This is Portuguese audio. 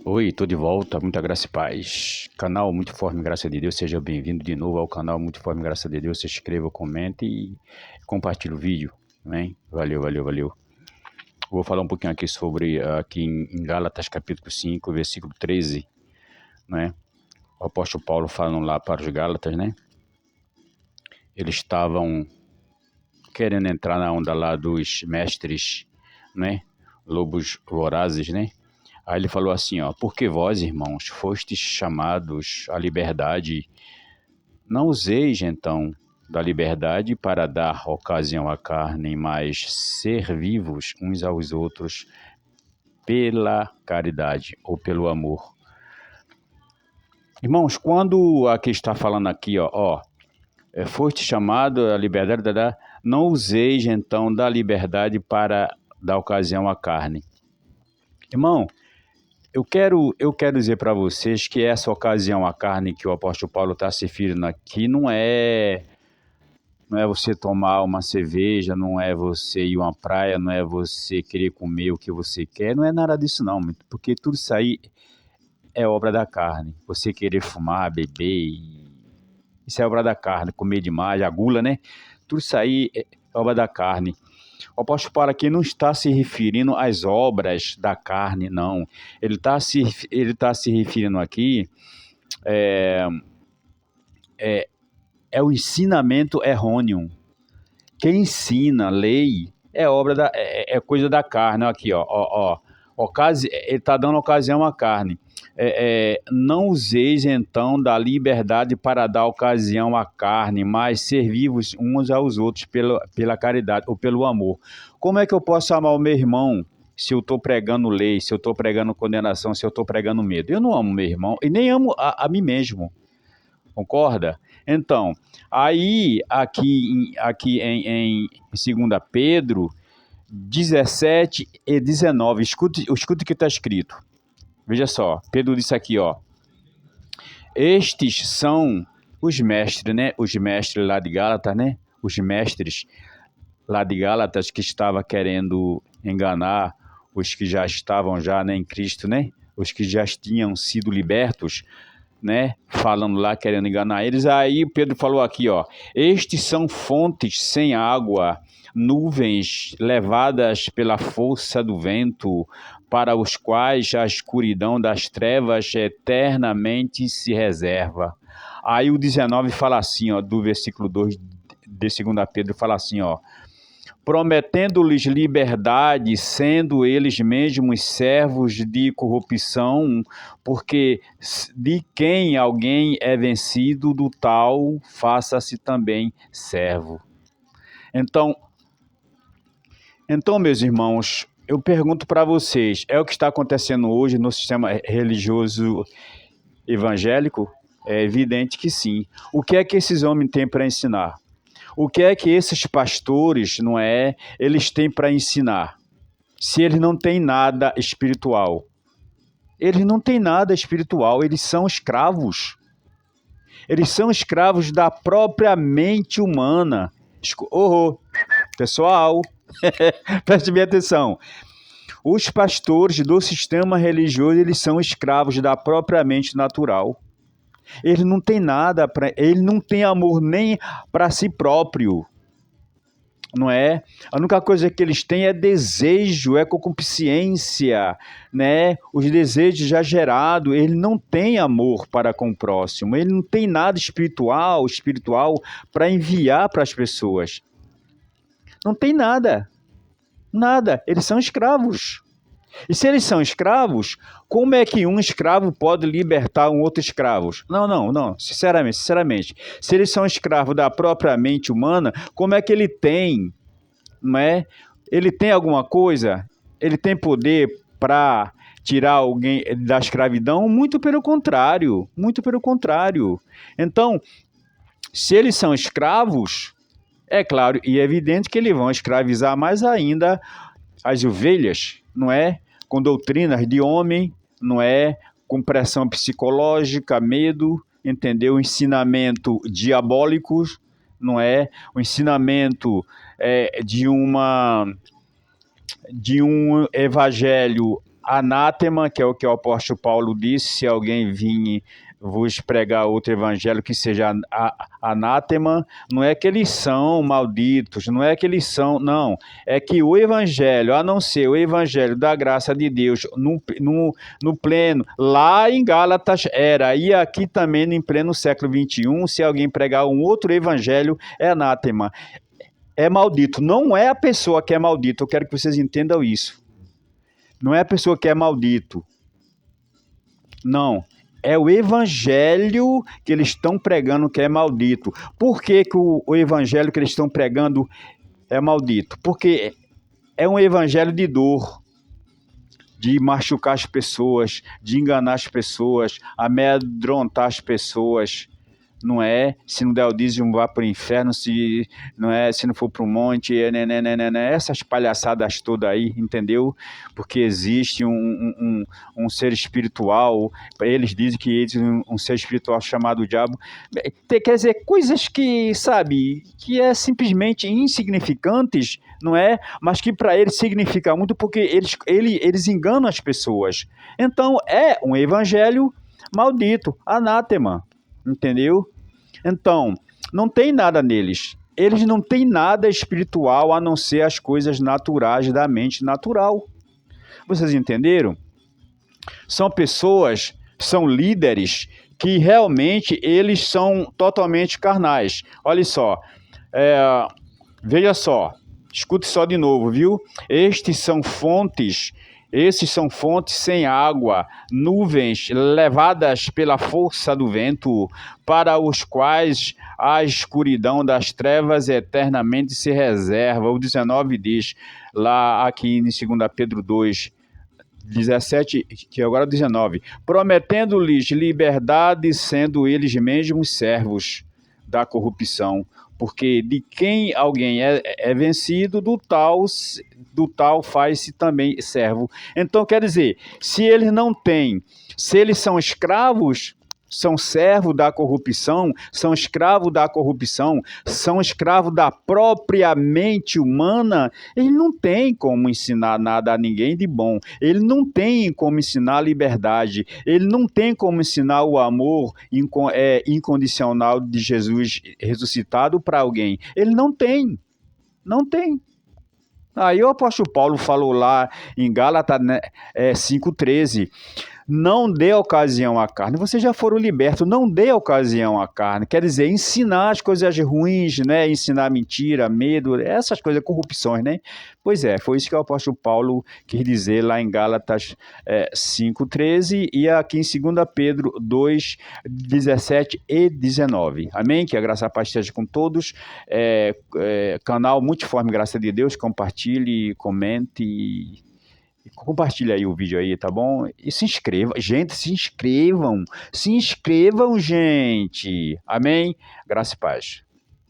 Oi, tô de volta, muita graça e paz. Canal Multiforme Graça de Deus, seja bem-vindo de novo ao canal Multiforme Graça de Deus. Se inscreva, comente e compartilhe o vídeo, amém? Valeu, valeu, valeu. Vou falar um pouquinho aqui sobre, aqui em Gálatas capítulo 5, versículo 13, né? O apóstolo Paulo falando lá para os Gálatas, né? Eles estavam querendo entrar na onda lá dos mestres, né? Lobos vorazes, né? Aí ele falou assim, ó, porque vós, irmãos, fostes chamados à liberdade, não useis, então, da liberdade para dar ocasião à carne, mas ser vivos uns aos outros pela caridade ou pelo amor. Irmãos, quando aqui está falando aqui, foste chamado à liberdade, não useis, então, da liberdade para dar ocasião à carne. Irmão, eu quero dizer para vocês que essa ocasião, a carne que o apóstolo Paulo está se referindo aqui, não é você tomar uma cerveja, não é você ir a uma praia, não é você querer comer o que você quer, não é nada disso não, porque tudo isso aí é obra da carne. Você querer fumar, beber, isso é obra da carne, comer demais, a gula, né? Tudo isso aí é obra da carne. O apóstolo Paulo aqui não está se referindo às obras da carne, não. Ele tá se referindo aqui é, é o ensinamento errôneo. Quem ensina lei é obra é coisa da carne. Aqui, ele está dando ocasião à carne. Não useis então da liberdade para dar ocasião à carne, mas servir-vos uns aos outros pela caridade ou pelo amor. Como é que eu posso amar o meu irmão se eu estou pregando lei, se eu estou pregando condenação, se eu estou pregando medo? Eu não amo meu irmão e nem amo a mim mesmo. Concorda? Então, aí aqui em 2 Pedro 17 e 19, escute o que está escrito. Veja só, Pedro disse aqui, ó. Estes são os mestres, né? Os mestres lá de Gálatas, né? Os mestres lá de Gálatas que estavam querendo enganar os que já estavam já, né, em Cristo, né? Os que já tinham sido libertos, né? Falando lá, querendo enganar eles. Aí Pedro falou aqui, ó. Estes são fontes sem água, nuvens levadas pela força do vento, para os quais a escuridão das trevas eternamente se reserva. Aí o 19 fala assim, ó, do versículo 2 de 2 Pedro, fala assim, ó. Prometendo-lhes liberdade, sendo eles mesmos servos de corrupção, porque de quem alguém é vencido, do tal faça-se também servo. Então, meus irmãos, eu pergunto para vocês, é o que está acontecendo hoje no sistema religioso evangélico? É evidente que sim. O que é que esses homens têm para ensinar? O que é que esses pastores, não é, eles têm para ensinar? Se eles não têm nada espiritual. Eles não têm nada espiritual, eles são escravos. Eles são escravos da própria mente humana. Pessoal, preste bem atenção. Os pastores do sistema religioso, eles são escravos da própria mente natural. Ele não tem nada, ele não tem amor nem para si próprio, não é? A única coisa que eles têm é desejo, é concupiscência, né? Os desejos já gerados, ele não tem amor para com o próximo, ele não tem nada espiritual para enviar para as pessoas. Não tem nada, nada, eles são escravos. E se eles são escravos, como é que um escravo pode libertar um outro escravo? Não, sinceramente. Se eles são escravos da própria mente humana, como é que ele tem, não é? Ele tem alguma coisa? Ele tem poder para tirar alguém da escravidão? Muito pelo contrário, muito pelo contrário. Então, se eles são escravos, é claro e é evidente que eles vão escravizar mais ainda as ovelhas, não é? Com doutrinas de homem, não é? Com pressão psicológica, medo, entendeu? Ensinamento diabólicos, não é? O ensinamento de um evangelho Anátema, que é o que o apóstolo Paulo disse, se alguém vir vos pregar outro evangelho que seja anátema, não é que eles são malditos, não é que eles são, não, é que o evangelho, a não ser o evangelho da graça de Deus no pleno, lá em Gálatas era, e aqui também em pleno século XXI, se alguém pregar um outro evangelho, é anátema, é maldito, não é a pessoa que é maldito, eu quero que vocês entendam isso, não é a pessoa que é maldito, não, é o evangelho que eles estão pregando que é maldito. Por que o evangelho que eles estão pregando é maldito? Porque é um evangelho de dor, de machucar as pessoas, de enganar as pessoas, amedrontar as pessoas. Não é, se não der o dízimo, vá para o inferno, se não for para o monte, essas palhaçadas todas aí, entendeu? Porque existe um ser espiritual, eles dizem que existe um ser espiritual chamado diabo, quer dizer, coisas que, sabe, que é simplesmente insignificantes, não é? Mas que para eles significa muito, porque eles enganam as pessoas. Então, é um evangelho maldito, anátema, entendeu? Então, não tem nada neles. Eles não têm nada espiritual a não ser as coisas naturais da mente natural. Vocês entenderam? São pessoas, são líderes que realmente eles são totalmente carnais. Olha só, veja só, escute só de novo, viu? Esses são fontes sem água, nuvens levadas pela força do vento, para os quais a escuridão das trevas eternamente se reserva. O 19 diz, lá aqui em 2 Pedro 2, 17, que agora 19, prometendo-lhes liberdade, sendo eles mesmos servos da corrupção, porque de quem alguém é vencido, do tal faz-se também servo. Então, quer dizer, se eles não têm, se eles são escravos, são servos da corrupção, são escravos da própria mente humana, ele não tem como ensinar nada a ninguém de bom, ele não tem como ensinar a liberdade, ele não tem como ensinar o amor incondicional de Jesus ressuscitado para alguém, ele não tem. Aí o apóstolo Paulo falou lá em Gálatas 5,13, não dê ocasião à carne. Vocês já foram libertos, não dê ocasião à carne. Quer dizer, ensinar as coisas ruins, né? Ensinar mentira, medo, essas coisas, corrupções, né? Pois é, foi isso que o apóstolo Paulo quis dizer lá em Gálatas 5,13 e aqui em 2 Pedro 2, 17 e 19. Amém? Que a graça e a paz esteja com todos. Canal Multiforme Graça de Deus, compartilhe, comente compartilha aí o vídeo aí, tá bom? E se inscreva. Gente, se inscrevam, gente. Amém? Graça e paz.